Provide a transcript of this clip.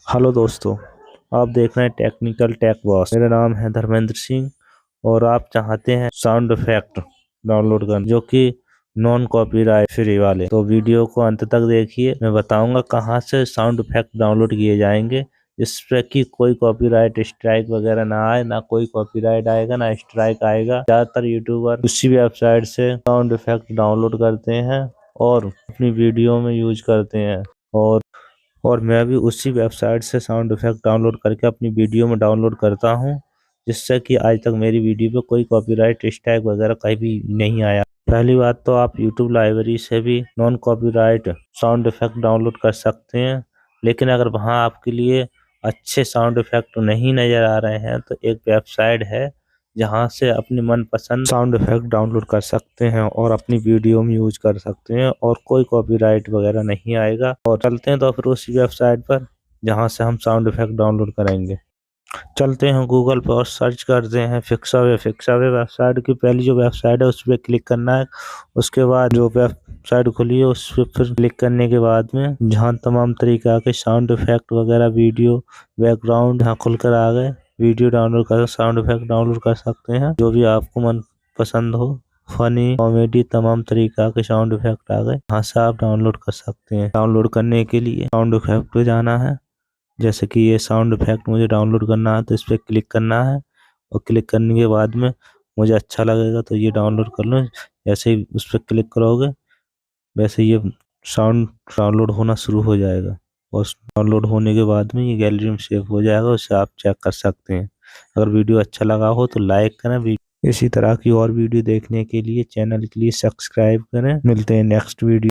Hello दोस्तों, आप देख रहे हैं टेक्निकल टेक बॉस। मेरा नाम है धर्मेंद्र सिंह और आप चाहते हैं साउंड इफेक्ट डाउनलोड करना जो कि नॉन कॉपीराइट फ्री वाले, तो वीडियो को अंत तक देखिए। मैं बताऊंगा कहां से साउंड इफेक्ट डाउनलोड किए जाएंगे जिसपे कि कोई कॉपीराइट स्ट्राइक वगैरह ना आए, ना कोई कॉपीराइट आएगा ना स्ट्राइक आएगा। ज्यादातर यूट्यूबर उसी वेबसाइट से साउंड इफेक्ट डाउनलोड करते हैं और अपनी वीडियो में यूज करते हैं। और मैं भी उसी वेबसाइट से साउंड इफेक्ट डाउनलोड करके अपनी वीडियो में डाउनलोड करता हूं, जिससे कि आज तक मेरी वीडियो पे कोई कॉपीराइट स्ट्राइक वगैरह कहीं भी नहीं आया। पहली बात तो आप YouTube लाइब्रेरी से भी non copyright sound effect download कर सकते हैं, लेकिन अगर वहां आपके लिए अच्छे साउंड इफेक्ट नहीं नजर आ रहे हैं तो एक वेबसाइट है जहां से अपनी मनपसंद साउंड इफेक्ट डाउनलोड कर सकते हैं और अपनी वीडियो में यूज कर सकते हैं और कोई कॉपीराइट वगैरह नहीं आएगा। और चलते हैं तो फिर उसी वेबसाइट पर जहां से हम साउंड इफेक्ट डाउनलोड करेंगे। चलते हैं गूगल पर और सर्च करते हैं फिक्सावे। फिक्सावे वेबसाइट की पहली जो वेबसाइट है उस पर क्लिक करना है। उसके बाद जो वेबसाइट खुली है उस पर फिर क्लिक करने के बाद में जहाँ तमाम तरीका के साउंड इफेक्ट वगैरह वीडियो बैकग्राउंड यहाँ खुलकर आ गए। वीडियो डाउनलोड कर साउंड इफेक्ट डाउनलोड कर सकते हैं जो भी आपको मन पसंद हो। फनी, कॉमेडी, तमाम तरीका के साउंड इफेक्ट आ गए, यहाँ से आप डाउनलोड कर सकते हैं। डाउनलोड करने के लिए साउंड इफेक्ट पे जाना है। जैसे कि ये साउंड इफेक्ट मुझे डाउनलोड करना है तो इस पर क्लिक करना है और क्लिक करने के बाद में मुझे अच्छा लगेगा तो ये डाउनलोड कर लो। जैसे ही उस पर क्लिक करोगे वैसे ये साउंड डाउनलोड होना शुरू हो जाएगा और डाउनलोड होने के बाद में ये गैलरी में सेव हो जाएगा, उससे आप चेक कर सकते हैं। अगर वीडियो अच्छा लगा हो तो लाइक करें। इसी तरह की और वीडियो देखने के लिए चैनल के लिए सब्सक्राइब करें। मिलते हैं नेक्स्ट वीडियो।